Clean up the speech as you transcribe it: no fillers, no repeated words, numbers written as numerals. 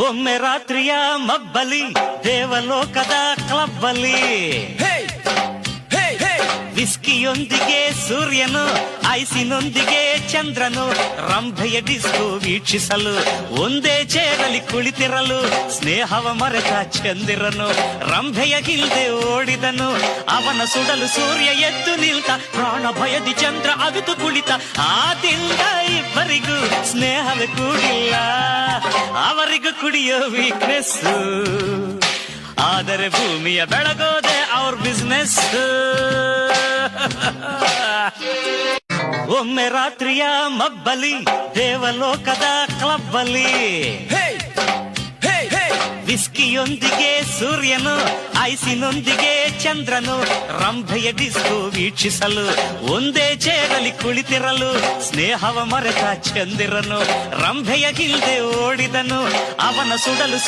ಒಮ್ಮೆ ರಾತ್ರಿಯ ಮಬ್ಬಲಿ ದೇವಲೋಕದ ಕ್ಲಬ್ಬಲ್ಲಿ ವಿಸ್ಕಿಯೊಂದಿಗೆ ಸೂರ್ಯನು ಐಸಿನೊಂದಿಗೆ ಚಂದ್ರನು ರಂಭೆಯ ಡಿಸ್ಕೋ ವೀಕ್ಷಿಸಲು ಒಂದೇ ಚೇರಲ್ಲಿ ಕುಳಿತಿರಲು ಸ್ನೇಹವ ಮರೆತ ಚಂದಿರನು ರಂಭೆಯ ಹಿಂದೆ ಓಡಿದನು ಅವನ ಸುಡಲು ಸೂರ್ಯ ಎದ್ದು ನಿಲ್ತ ಪ್ರಾಣ ಭಯದಿ ಚಂದ್ರ ಅವಿತು ಕುಳಿತ ಆದಿಂದ ಇಬ್ಬರಿಗೂ ಸ್ನೇಹವೇ ಕೂಡಿಲ್ಲ ಅವರಿಗೂ ಕುಡಿಯೋ ವೀಕ್ನೆಸ್ ಆದರೆ ಭೂಮಿಯ ಬೆಳಗೋದೆ ಅವ್ರ ಬಿಸ್ನೆಸ್ ಒಮ್ಮೆ ರಾತ್ರಿಯ ಮಬ್ಬಲಿ ದೇವಲೋಕದ ಕ್ಲಬ್ಬಲ್ಲಿ ವಿಸ್ಕಿಯೊಂದಿಗೆ ಸೂರ್ಯನು ಐಸಿನೊಂದಿಗೆ ಚಂದ್ರನು ರಂಭೆಯ ಡಿಸ್ಕೋ ವೀಕ್ಷಿಸಲು ಒಂದೇ ಚೇರಲ್ಲಿ ಕುಳಿತಿರಲು ಸ್ನೇಹವ ಮರೆತ ಚಂದಿರನು ರಂಭೆಯ ಹಿಂದೆ ಓಡಿದನು ಅವನ ಸುಡಲು